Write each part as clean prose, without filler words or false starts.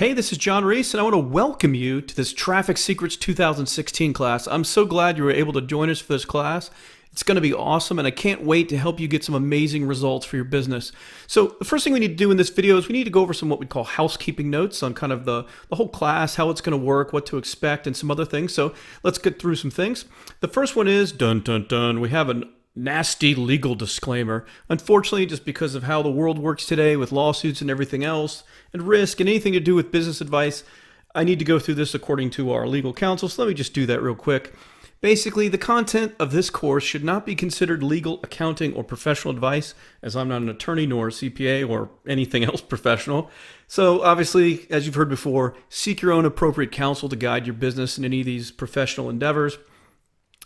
Hey, this is John Reese, and I want to welcome you to this Traffic Secrets 2016 class. I'm so glad you were able to join us for this class. It's going to be awesome, and I can't wait to help you get some amazing results for your business. So the first thing we need to do in this video is we need to go over some what we call housekeeping notes on kind of the whole class, how it's going to work, what to expect, and some other things. So let's get through some things. The first one is, dun dun dun, we have a nasty legal disclaimer. Unfortunately, just because of how the world works today with lawsuits and everything else, and risk and anything to do with business advice, I need to go through this according to our legal counsel. So let me just do that real quick. Basically, the content of this course should not be considered legal, accounting, or professional advice, as I'm not an attorney nor a CPA or anything else professional. So obviously, as you've heard before, seek your own appropriate counsel to guide your business in any of these professional endeavors.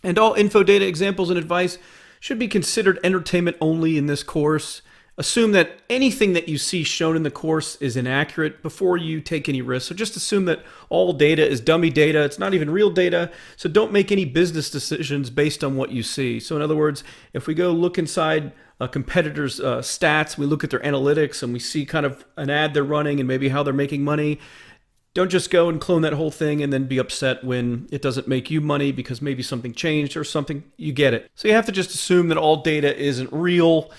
And all info, data, examples, and advice should be considered entertainment only in this course. Assume that anything that you see shown in the course is inaccurate before you take any risks. So just assume that all data is dummy data. It's not even real data. So don't make any business decisions based on what you see. So in other words, if we go look inside a competitor's stats, we look at their analytics and we see kind of an ad they're running and maybe how they're making money, don't just go and clone that whole thing and then be upset when it doesn't make you money because maybe something changed or something. You get it. So you have to just assume that all data isn't real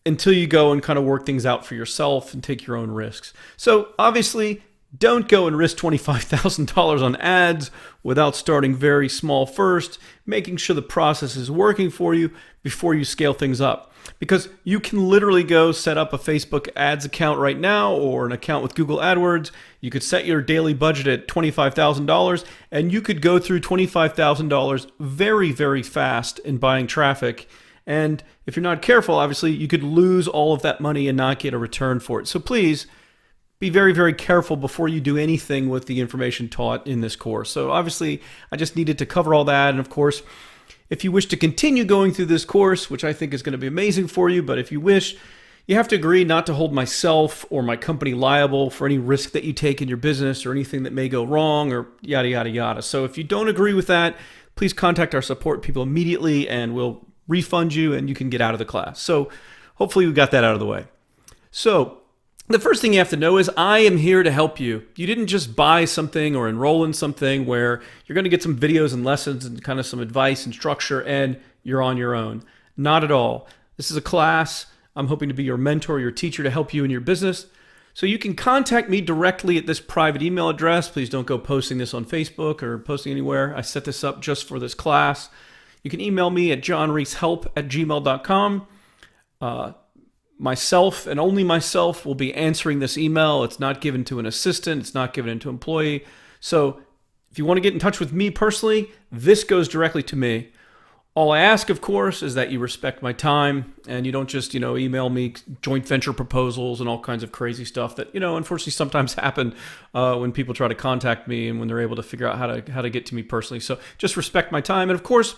until you go and kind of work things out for yourself and take your own risks. So obviously, don't go and risk $25,000 on ads without starting very small first, making sure the process is working for you before you scale things up. Because you can literally go set up a Facebook ads account right now or an account with Google AdWords. You could set your daily budget at $25,000 and you could go through $25,000 very, very fast in buying traffic. And if you're not careful, obviously, you could lose all of that money and not get a return for it. So please be very, very careful before you do anything with the information taught in this course. So obviously, I just needed to cover all that. And of course, if you wish to continue going through this course, which I think is going to be amazing for you, but if you wish, you have to agree not to hold myself or my company liable for any risk that you take in your business or anything that may go wrong or yada, yada, yada. So if you don't agree with that, please contact our support people immediately and we'll refund you and you can get out of the class. So hopefully we got that out of the way. So the first thing you have to know is I am here to help you. You didn't just buy something or enroll in something where you're going to get some videos and lessons and kind of some advice and structure and you're on your own. Not at all. This is a class. I'm hoping to be your mentor, your teacher to help you in your business. So you can contact me directly at this private email address. Please don't go posting this on Facebook or posting anywhere. I set this up just for this class. You can email me at johnreeshelp@gmail.com. Myself and only myself will be answering this email. It's not given to an assistant. It's not given to an employee. So if you want to get in touch with me personally, this goes directly to me. All I ask, of course, is that you respect my time and you don't just, email me joint venture proposals and all kinds of crazy stuff that, unfortunately sometimes happen when people try to contact me and when they're able to figure out how to get to me personally. So just respect my time. And of course,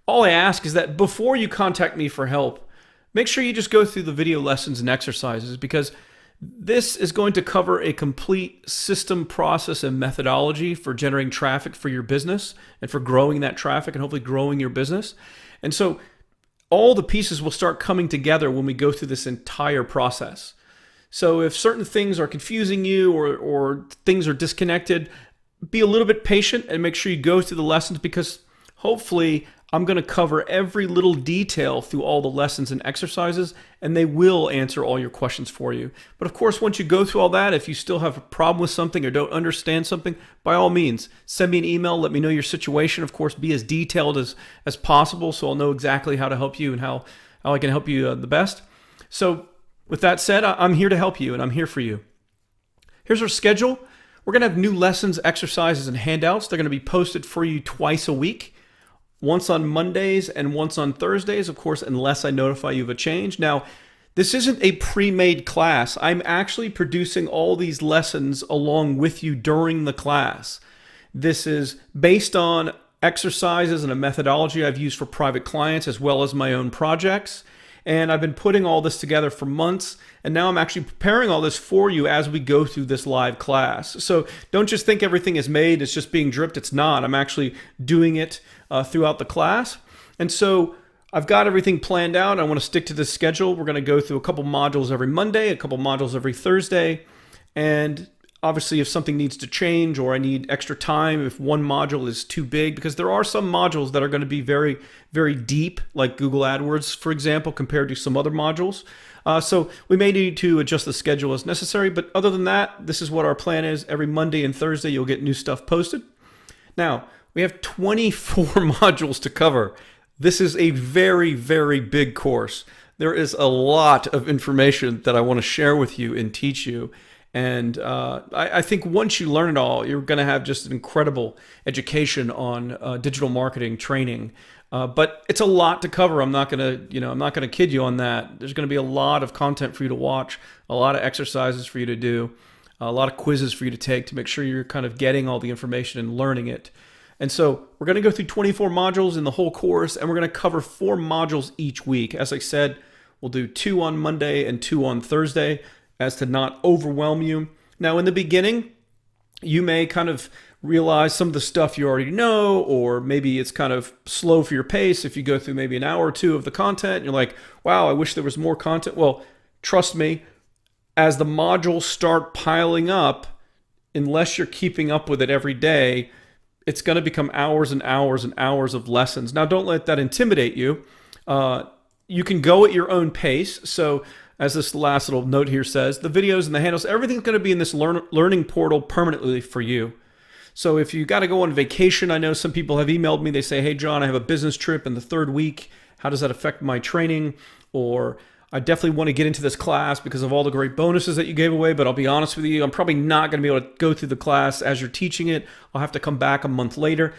all I ask is that before you contact me for help, make sure you just go through the video lessons and exercises because this is going to cover a complete system, process, and methodology for generating traffic for your business and for growing that traffic and hopefully growing your business. And so all the pieces will start coming together when we go through this entire process. So if certain things are confusing you or things are disconnected, be a little bit patient and make sure you go through the lessons because hopefully I'm going to cover every little detail through all the lessons and exercises, and they will answer all your questions for you. But of course, once you go through all that, if you still have a problem with something or don't understand something, by all means, send me an email, let me know your situation. Of course, be as detailed as possible so I'll know exactly how to help you and how I can help you the best. So with that said, I'm here to help you and I'm here for you. Here's our schedule. We're going to have new lessons, exercises, and handouts. They're going to be posted for you twice a week. Once on Mondays and once on Thursdays, of course, unless I notify you of a change. Now, this isn't a pre-made class. I'm actually producing all these lessons along with you during the class. This is based on exercises and a methodology I've used for private clients as well as my own projects. And I've been putting all this together for months, and now I'm actually preparing all this for you as we go through this live class. So don't just think everything is made, it's just being dripped. It's not. I'm actually doing it throughout the class. And so I've got everything planned out. I want to stick to this schedule. We're going to go through a couple modules every Monday, a couple modules every Thursday, and obviously if something needs to change or I need extra time if one module is too big, because there are some modules that are going to be very, very deep, like Google AdWords, for example, compared to some other modules. So we may need to adjust the schedule as necessary, but other than that, this is what our plan is. Every Monday and Thursday, you'll get new stuff posted. Now, we have 24 modules to cover. This is a very, very big course. There is a lot of information that I want to share with you and teach you. And I think once you learn it all, you're going to have just an incredible education on digital marketing training. But it's a lot to cover. I'm not going to kid you on that. There's going to be a lot of content for you to watch, a lot of exercises for you to do, a lot of quizzes for you to take to make sure you're kind of getting all the information and learning it. And so we're going to go through 24 modules in the whole course, and we're going to cover 4 modules each week. As I said, we'll do 2 on Monday and 2 on Thursday, as to not overwhelm you. Now, in the beginning, you may kind of realize some of the stuff you already know, or maybe it's kind of slow for your pace if you go through maybe an hour or 2 of the content and you're like, wow, I wish there was more content. Well, trust me, as the modules start piling up, unless you're keeping up with it every day, it's going to become hours and hours and hours of lessons. Now, don't let that intimidate you. You can go at your own pace. So as this last little note here says, the videos and the handles, everything's going to be in this learning portal permanently for you. So if you got to go on vacation, I know some people have emailed me. They say, hey, John, I have a business trip in the 3rd week. How does that affect my training? Or I definitely want to get into this class because of all the great bonuses that you gave away. But I'll be honest with you, I'm probably not going to be able to go through the class as you're teaching it. I'll have to come back a month later.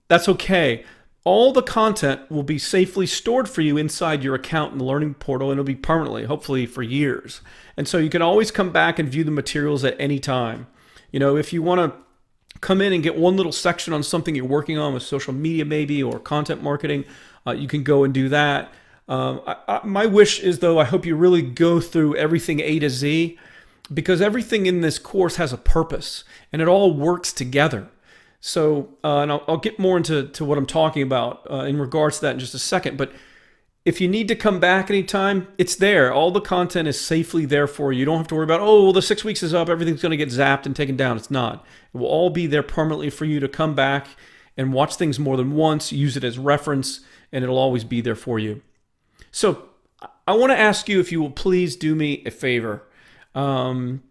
That's okay. All the content will be safely stored for you inside your account in the learning portal, and it'll be permanently, hopefully for years. And so you can always come back and view the materials at any time. You know, if you want to come in and get one little section on something you're working on with social media maybe, or content marketing, you can go and do that. My wish is, though, I hope you really go through everything A to Z, because everything in this course has a purpose and it all works together. So, and I'll get more into what I'm talking about in regards to that in just a second. But if you need to come back anytime, it's there. All the content is safely there for you. You don't have to worry about, oh, well, the 6 weeks is up, everything's going to get zapped and taken down. It's not. It will all be there permanently for you to come back and watch things more than once, use it as reference, and it'll always be there for you. So I want to ask you if you will please do me a favor. You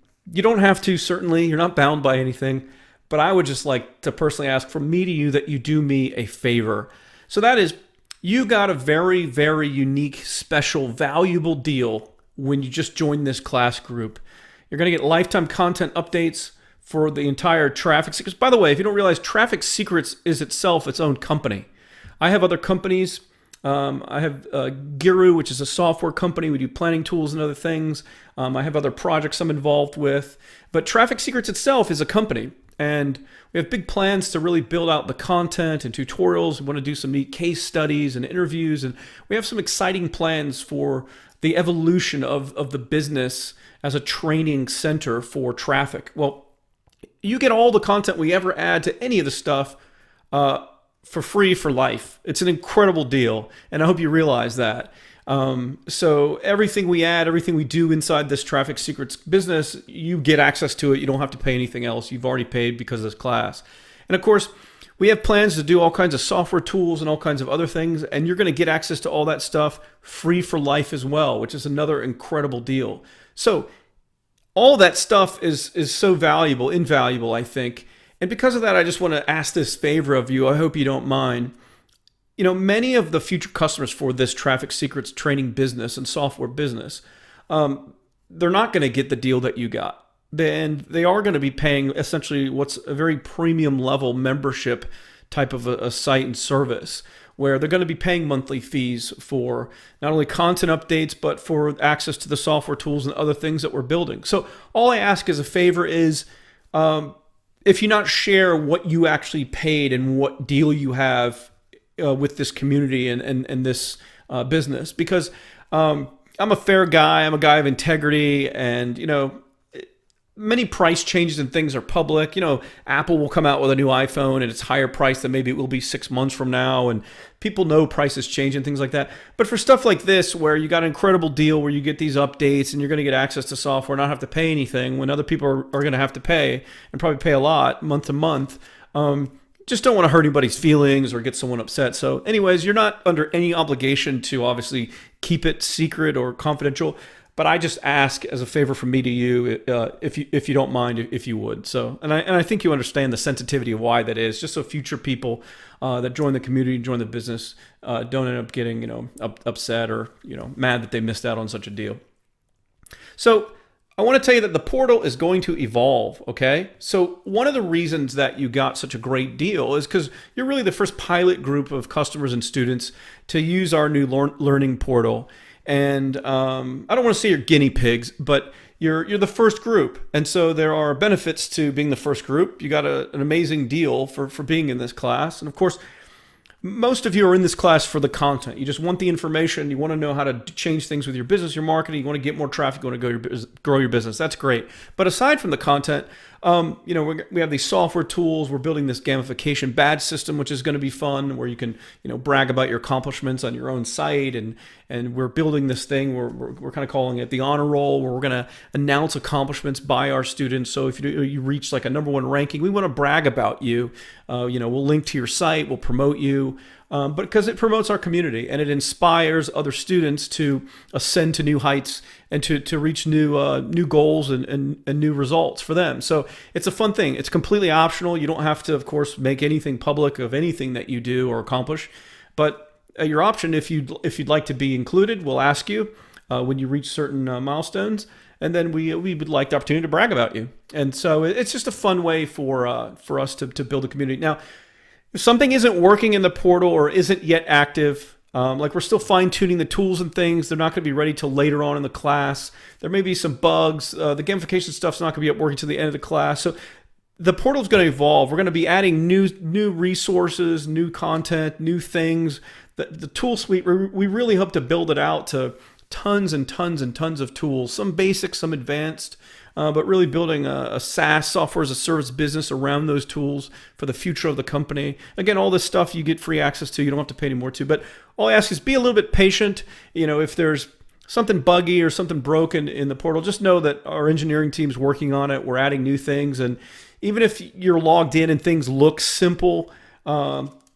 don't have to, certainly. You're not bound by anything. But I would just like to personally ask from me to you that you do me a favor. So that is, you got a very, very unique, special, valuable deal when you just join this class group. You're going to get lifetime content updates for the entire Traffic Secrets. By the way, if you don't realize, Traffic Secrets is itself its own company. I have other companies. I have Giru, which is a software company. We do planning tools and other things. I have other projects I'm involved with. But Traffic Secrets itself is a company. And we have big plans to really build out the content and tutorials. We want to do some neat case studies and interviews. And we have some exciting plans for the evolution of the business as a training center for traffic. Well, you get all the content we ever add to any of the stuff for free for life. It's an incredible deal. And I hope you realize that. So everything we add, everything we do inside this Traffic Secrets business, you get access to it. You don't have to pay anything else. You've already paid because of this class. And of course, we have plans to do all kinds of software tools and all kinds of other things, and you're going to get access to all that stuff free for life as well, which is another incredible deal. So all that stuff is so valuable, invaluable, I think. And because of that, I just want to ask this favor of you. I hope you don't mind. You know, many of the future customers for this Traffic Secrets training business and software business, they're not going to get the deal that you got. And they are going to be paying essentially what's a very premium level membership type of a site and service, where they're going to be paying monthly fees for not only content updates, but for access to the software tools and other things that we're building. So all I ask as a favor is, if you not share what you actually paid and what deal you have with this community and this business, because I'm a fair guy. I'm a guy of integrity, and you know, many price changes and things are public. Apple will come out with a new iPhone and it's higher price than maybe it will be 6 months from now. And people know prices change and things like that. But for stuff like this, where you got an incredible deal where you get these updates and you're going to get access to software, not have to pay anything when other people are going to have to pay and probably pay a lot month to month. Just don't want to hurt anybody's feelings or get someone upset. So anyways, you're not under any obligation to obviously keep it secret or confidential. But I just ask as a favor from me to you, if you don't mind, if you would. So, and I think you understand the sensitivity of why that is, just so future people that join the community, join the business, don't end up getting upset or mad that they missed out on such a deal. So I want to tell you that the portal is going to evolve. Okay, so one of the reasons that you got such a great deal is because you're really the first pilot group of customers and students to use our new learning portal. And I don't want to say you're guinea pigs, but you're the first group. And so there are benefits to being the first group. You got an amazing deal for being in this class. And of course, most of you are in this class for the content. You just want the information. You want to know how to change things with your business, your marketing. You want to get more traffic. You want to grow your business. That's great. But aside from the content, we have these software tools. We're building this gamification badge system, which is going to be fun, where you can brag about your accomplishments on your own site. And we're building this thing. We're kind of calling it the honor roll, where we're going to announce accomplishments by our students. So if you reach like a #1 ranking, we want to brag about you. We'll link to your site. We'll promote you. But because it promotes our community and it inspires other students to ascend to new heights and to reach new goals and new results for them. So it's a fun thing. It's completely optional. You don't have to, of course, make anything public of anything that you do or accomplish. But your option, if you'd like to be included, we'll ask you when you reach certain milestones. And then we would like the opportunity to brag about you. And so it's just a fun way for us to build a community. Now, if something isn't working in the portal or isn't yet active, like we're still fine-tuning the tools and things, they're not going to be ready till later on in the class. There may be some bugs. The gamification stuff's not going to be working till the end of the class. So the portal is going to evolve. We're going to be adding new resources, new content, new things. The tool suite, we really hope to build it out to tons and tons and tons of tools, some basic, some advanced, but really building a SaaS, software as a service business around those tools for the future of the company. Again, all this stuff you get free access to. You don't have to pay any more to. But all I ask is be a little bit patient. If there's something buggy or something broken in the portal, just know that our engineering team's working on it. We're adding new things. And even if you're logged in and things look simple,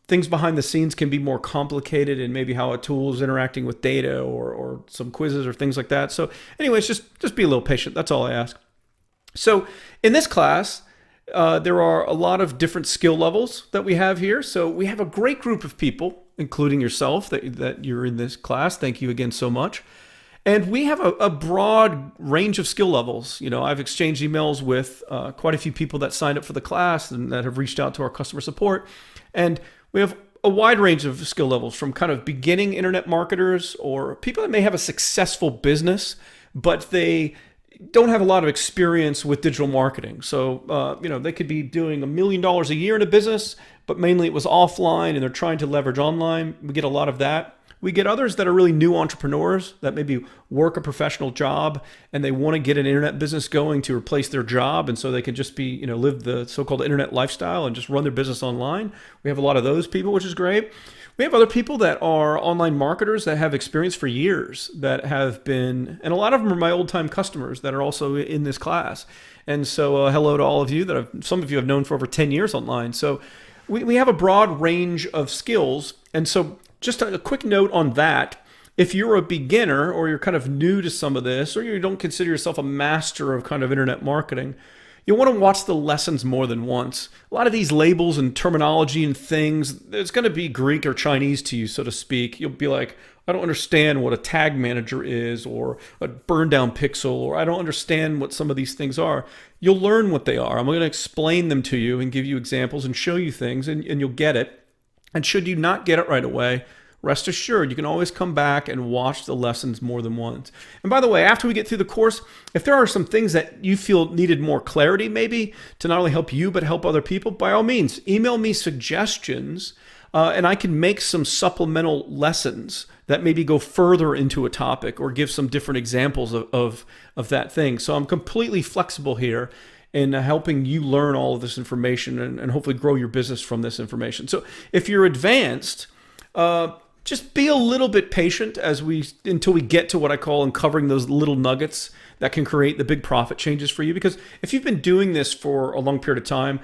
things behind the scenes can be more complicated, and maybe how a tool is interacting with data or some quizzes or things like that. So anyways, just be a little patient. That's all I ask. So in this class, there are a lot of different skill levels that we have here. So we have a great group of people, including yourself, that you're in this class. Thank you again so much. And we have a broad range of skill levels. I've exchanged emails with quite a few people that signed up for the class and that have reached out to our customer support. And we have a wide range of skill levels, from kind of beginning internet marketers or people that may have a successful business, but they don't have a lot of experience with digital marketing. So, they could be doing $1 million a year in a business, but mainly it was offline and they're trying to leverage online. We get a lot of that. We get others that are really new entrepreneurs that maybe work a professional job and they want to get an internet business going to replace their job. And so they can just be, live the so-called internet lifestyle and just run their business online. We have a lot of those people, which is great. We have other people that are online marketers that have experience for years, that have been, and a lot of them are my old time customers that are also in this class. And so hello to all of you some of you have known for over 10 years online. So we have a broad range of skills. And so just a quick note on that. If you're a beginner or you're kind of new to some of this, or you don't consider yourself a master of kind of internet marketing, you'll want to watch the lessons more than once. A lot of these labels and terminology and things, it's going to be Greek or Chinese to you, so to speak. You'll be like, I don't understand what a tag manager is, or a burn down pixel, or I don't understand what some of these things are. You'll learn what they are. I'm going to explain them to you and give you examples and show you things, and you'll get it. And should you not get it right away, rest assured, you can always come back and watch the lessons more than once. And by the way, after we get through the course, if there are some things that you feel needed more clarity, maybe to not only help you, but help other people, by all means, email me suggestions and I can make some supplemental lessons that maybe go further into a topic or give some different examples of that thing. So I'm completely flexible here in helping you learn all of this information and hopefully grow your business from this information. So if you're advanced, just be a little bit patient until we get to what I call uncovering those little nuggets that can create the big profit changes for you. Because if you've been doing this for a long period of time,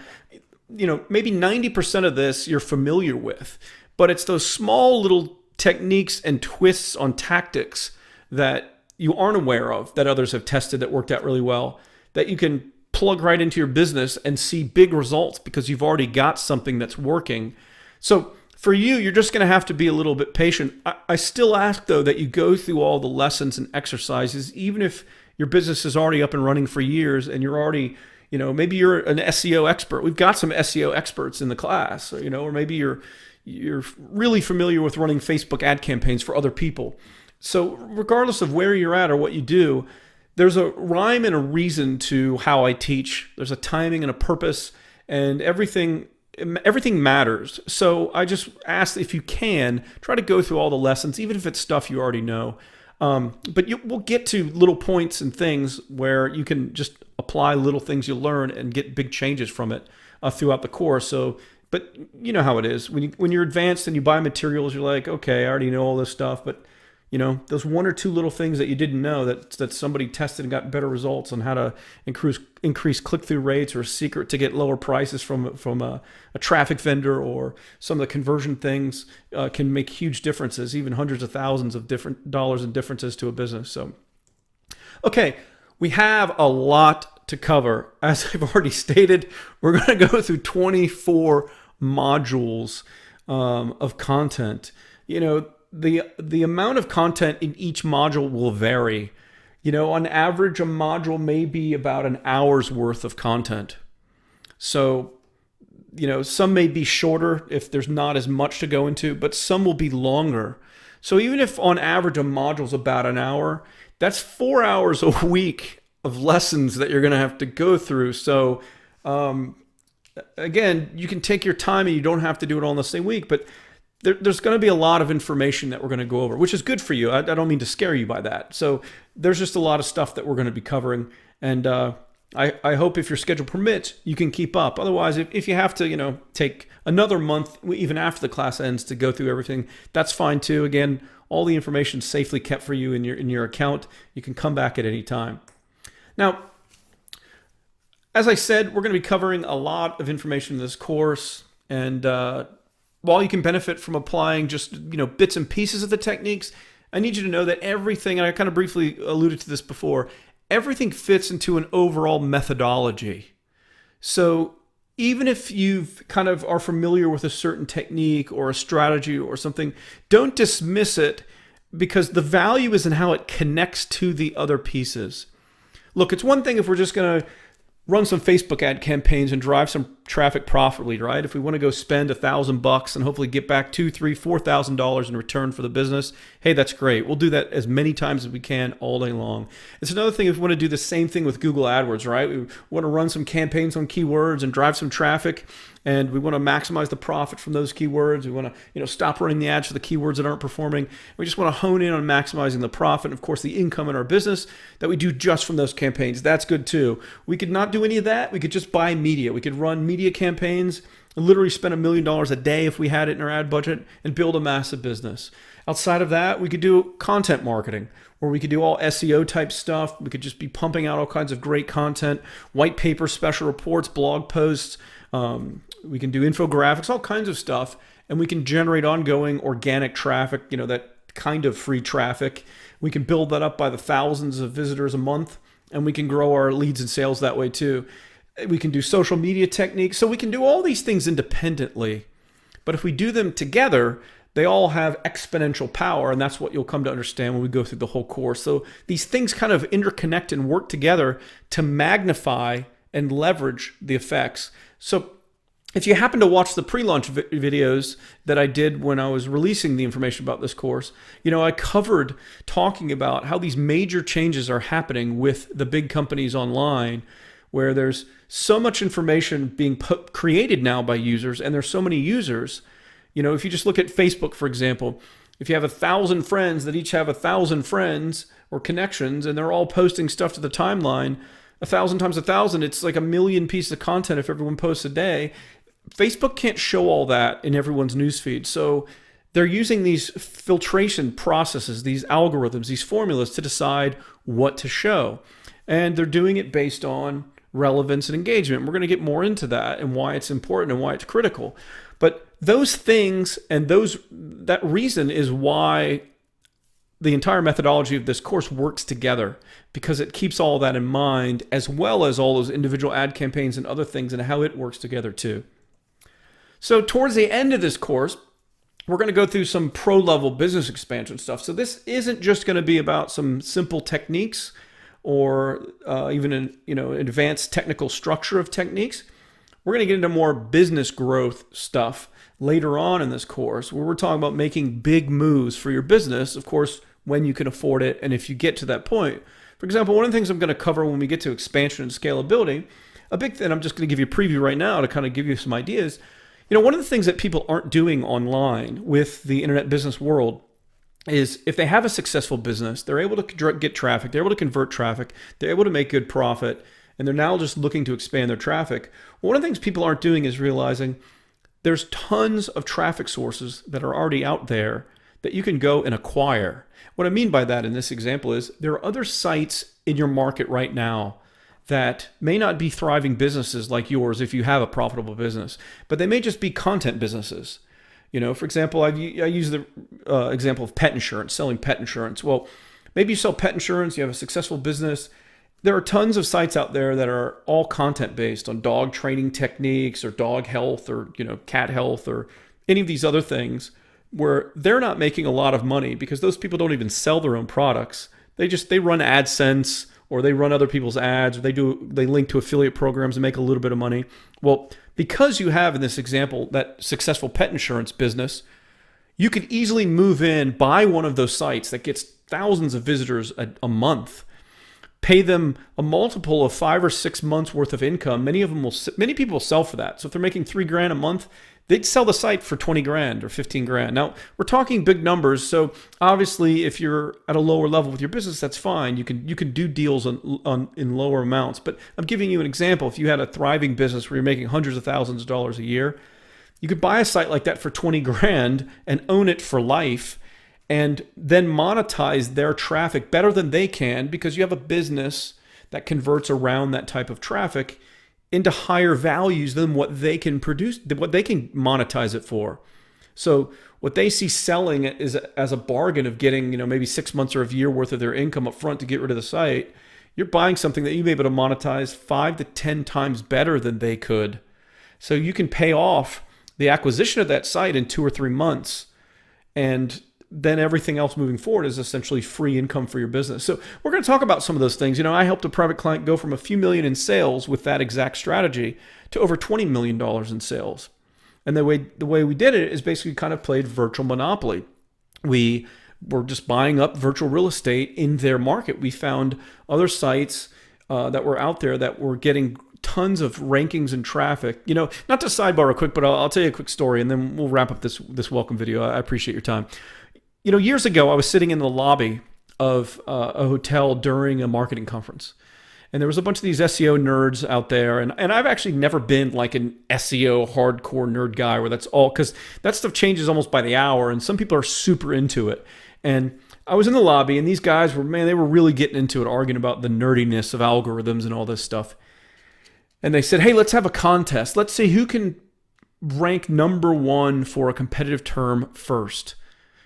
maybe 90% of this you're familiar with, but it's those small little techniques and twists on tactics that you aren't aware of that others have tested that worked out really well, that you can plug right into your business and see big results because you've already got something that's working. So for you, you're just going to have to be a little bit patient. I still ask, though, that you go through all the lessons and exercises, even if your business is already up and running for years and you're already, maybe you're an SEO expert. We've got some SEO experts in the class, or maybe you're really familiar with running Facebook ad campaigns for other people. So regardless of where you're at or what you do, there's a rhyme and a reason to how I teach. There's a timing and a purpose, and everything matters. So I just ask, if you can, try to go through all the lessons, even if it's stuff you already know. But we'll get to little points and things where you can just apply little things you learn and get big changes from it throughout the course. So, but you know how it is. When you're advanced and you buy materials, you're like, okay, I already know all this stuff. But those one or two little things that you didn't know that somebody tested and got better results on how to increase click-through rates, or a secret to get lower prices from a traffic vendor, or some of the conversion things can make huge differences, even hundreds of thousands of different dollars in differences to a business. So, okay, we have a lot to cover. As I've already stated, we're going to go through 24 modules of content. The amount of content in each module will vary. On average, a module may be about an hour's worth of content. So, some may be shorter if there's not as much to go into, but some will be longer. So even if on average a module's about an hour, that's 4 hours a week of lessons that you're going to have to go through. So, again, you can take your time and you don't have to do it all in the same week, but there's going to be a lot of information that we're going to go over, which is good for you. I don't mean to scare you by that. So there's just a lot of stuff that we're going to be covering. And I hope if your schedule permits, you can keep up. Otherwise, if you have to, take another month, even after the class ends, to go through everything, that's fine too. Again, all the information is safely kept for you in your account. You can come back at any time. Now, as I said, we're going to be covering a lot of information in this course. And while you can benefit from applying just bits and pieces of the techniques, I need you to know that everything, and I kind of briefly alluded to this before, everything fits into an overall methodology. So even if you've kind of are familiar with a certain technique or a strategy or something, don't dismiss it, because the value is in how it connects to the other pieces. Look, it's one thing if we're just going to run some Facebook ad campaigns and drive some traffic profitably, right? If we want to go spend $1,000 and hopefully get back $2,000, $3,000, $4,000 in return for the business, hey, that's great. We'll do that as many times as we can all day long. It's another thing if we want to do the same thing with Google AdWords, right? We want to run some campaigns on keywords and drive some traffic, and we want to maximize the profit from those keywords. We want to, stop running the ads for the keywords that aren't performing. We just want to hone in on maximizing the profit and, of course, the income in our business that we do just from those campaigns. That's good too. We could not do any of that. We could just buy media. We could run media campaigns and literally spend $1 million a day if we had it in our ad budget and build a massive business. Outside of that, we could do content marketing, or we could do all SEO type stuff. We could just be pumping out all kinds of great content, white paper, special reports, blog posts. We can do infographics, all kinds of stuff, and we can generate ongoing organic traffic, that kind of free traffic. We can build that up by the thousands of visitors a month, and we can grow our leads and sales that way too. We can do social media techniques. So we can do all these things independently, but if we do them together, they all have exponential power, and that's what you'll come to understand when we go through the whole course. So these things kind of interconnect and work together to magnify and leverage the effects. So if you happen to watch the pre-launch videos that I did when I was releasing the information about this course, I covered talking about how these major changes are happening with the big companies online, where there's so much information being created now by users, and there's so many users. If you just look at Facebook, for example, if you have 1,000 friends that each have 1,000 friends or connections, and they're all posting stuff to the timeline, 1,000 times 1,000, it's like 1,000,000 pieces of content if everyone posts a day. Facebook can't show all that in everyone's newsfeed. So they're using these filtration processes, these algorithms, these formulas to decide what to show. And they're doing it based on relevance and engagement. We're going to get more into that and why it's important and why it's critical. But those things and that reason is why the entire methodology of this course works together, because it keeps all that in mind, as well as all those individual ad campaigns and other things and how it works together too. So towards the end of this course, we're going to go through some pro-level business expansion stuff. So this isn't just going to be about some simple techniques or even an advanced technical structure of techniques. We're going to get into more business growth stuff later on in this course, where we're talking about making big moves for your business, of course, when you can afford it and if you get to that point. For example, one of the things I'm going to cover when we get to expansion and scalability, a big thing, I'm just going to give you a preview right now to kind of give you some ideas. One of the things that people aren't doing online with the internet business world is if they have a successful business, they're able to get traffic, they're able to convert traffic, they're able to make good profit, and they're now just looking to expand their traffic. One of the things people aren't doing is realizing there's tons of traffic sources that are already out there that you can go and acquire. What I mean by that in this example is there are other sites in your market right now that may not be thriving businesses like yours if you have a profitable business, but they may just be content businesses. For example, I use the example of pet insurance, selling pet insurance. Well, maybe you sell pet insurance, you have a successful business. There are tons of sites out there that are all content based on dog training techniques or dog health or cat health or any of these other things, where they're not making a lot of money because those people don't even sell their own products. They run AdSense, or they run other people's ads, or they link to affiliate programs and make a little bit of money. Well, because you have in this example that successful pet insurance business, you could easily move in, buy one of those sites that gets thousands of visitors a month, pay them a multiple of 5 or 6 months worth of income. Many people will sell for that. So if they're making $3,000 a month, they'd sell the site for $20,000 or $15,000. Now we're talking big numbers. So obviously if you're at a lower level with your business, that's fine. You can do deals in lower amounts, but I'm giving you an example. If you had a thriving business where you're making hundreds of thousands of dollars a year, you could buy a site like that for $20,000 and own it for life, and then monetize their traffic better than they can, because you have a business that converts around that type of traffic into higher values than what they can produce, what they can monetize it for. So what they see selling is as a bargain of getting, maybe 6 months or a year worth of their income up front to get rid of the site. You're buying something that you may be able to monetize 5 to 10 times better than they could. So you can pay off the acquisition of that site in 2 or 3 months, and then everything else moving forward is essentially free income for your business. So we're going to talk about some of those things. I helped a private client go from a few million in sales with that exact strategy to over $20 million in sales. And the way we did it is basically kind of played virtual monopoly. We were just buying up virtual real estate in their market. We found other sites that were out there that were getting tons of rankings and traffic. Not to sidebar real quick, but I'll tell you a quick story and then we'll wrap up this welcome video. I appreciate your time. Years ago, I was sitting in the lobby of a hotel during a marketing conference. And there was a bunch of these SEO nerds out there. And I've actually never been like an SEO hardcore nerd guy where that's all, because that stuff changes almost by the hour. And some people are super into it. And I was in the lobby and these guys they were really getting into it, arguing about the nerdiness of algorithms and all this stuff. And they said, hey, let's have a contest. Let's see who can rank #1 for a competitive term first.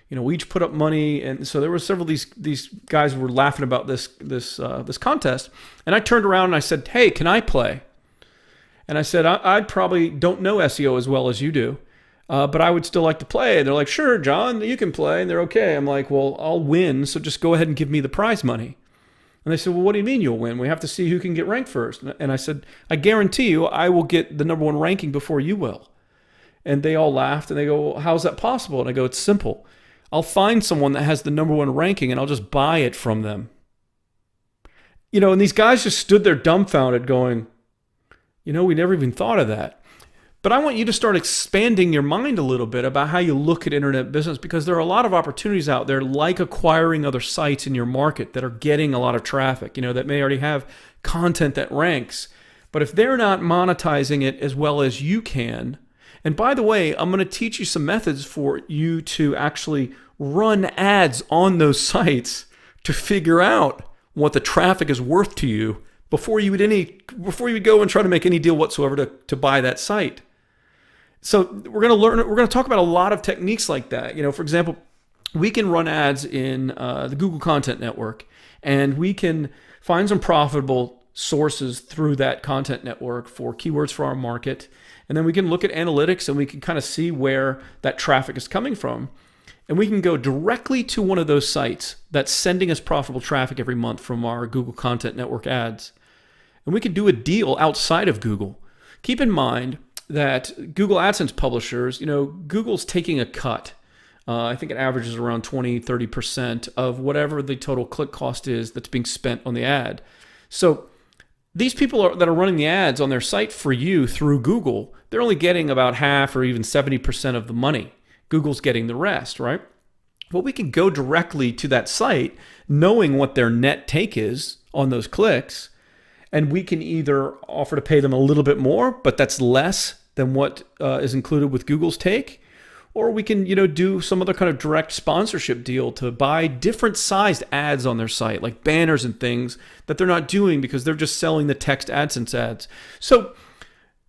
We each put up money, and so there were several of these guys who were laughing about this contest. And I turned around and I said, "Hey, can I play?" And I said, "I probably don't know SEO as well as you do, but I would still like to play." And they're like, "Sure, John, you can play." And they're okay. I'm like, "Well, I'll win, so just go ahead and give me the prize money." And they said, "Well, what do you mean you'll win? We have to see who can get ranked first." And I said, "I guarantee you, I will get the #1 ranking before you will." And they all laughed and they go, "Well, how's that possible?" And I go, "It's simple. I'll find someone that has the #1 ranking and I'll just buy it from them." And these guys just stood there dumbfounded going, we never even thought of that. But I want you to start expanding your mind a little bit about how you look at internet business, because there are a lot of opportunities out there, like acquiring other sites in your market that are getting a lot of traffic, that may already have content that ranks. But if they're not monetizing it as well as you can, and by the way, I'm going to teach you some methods for you to actually run ads on those sites to figure out what the traffic is worth to you before you would go and try to make any deal whatsoever to buy that site. So we're going to talk about a lot of techniques like that. For example, we can run ads in the Google Content Network, and we can find some profitable sources through that content network for keywords for our market. And then we can look at analytics, and we can kind of see where that traffic is coming from. And we can go directly to one of those sites that's sending us profitable traffic every month from our Google Content Network ads. And we can do a deal outside of Google. Keep in mind that Google AdSense publishers, Google's taking a cut. I think it averages around 20-30% of whatever the total click cost is that's being spent on the ad. So these people that are running the ads on their site for you through Google, they're only getting about half or even 70% of the money. Google's getting the rest, right? Well, we can go directly to that site knowing what their net take is on those clicks, and we can either offer to pay them a little bit more, but that's less than what is included with Google's take, or we can do some other kind of direct sponsorship deal to buy different sized ads on their site, like banners and things that they're not doing because they're just selling the text AdSense ads. So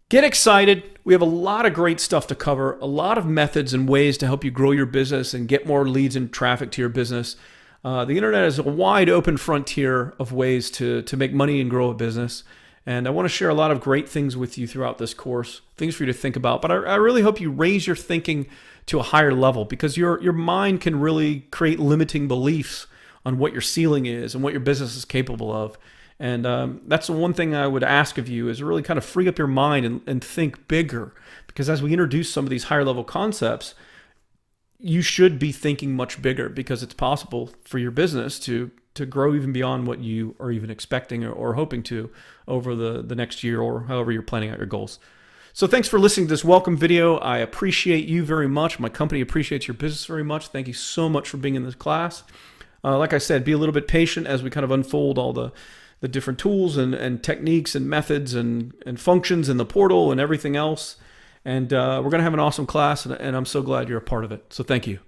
get excited. We have a lot of great stuff to cover, a lot of methods and ways to help you grow your business and get more leads and traffic to your business. The internet is a wide open frontier of ways to make money and grow a business. And I want to share a lot of great things with you throughout this course, things for you to think about. But I really hope you raise your thinking to a higher level, because your mind can really create limiting beliefs on what your ceiling is and what your business is capable of. And that's the one thing I would ask of you, is really kind of free up your mind and think bigger. Because as we introduce some of these higher level concepts, you should be thinking much bigger, because it's possible for your business to grow even beyond what you are even expecting or hoping to over the next year, or however you're planning out your goals. So thanks for listening to this welcome video. I appreciate you very much. My company appreciates your business very much. Thank you so much for being in this class. Like I said, be a little bit patient as we kind of unfold all the different tools and techniques and methods and functions in the portal and everything else. And we're going to have an awesome class, and I'm so glad you're a part of it. So thank you.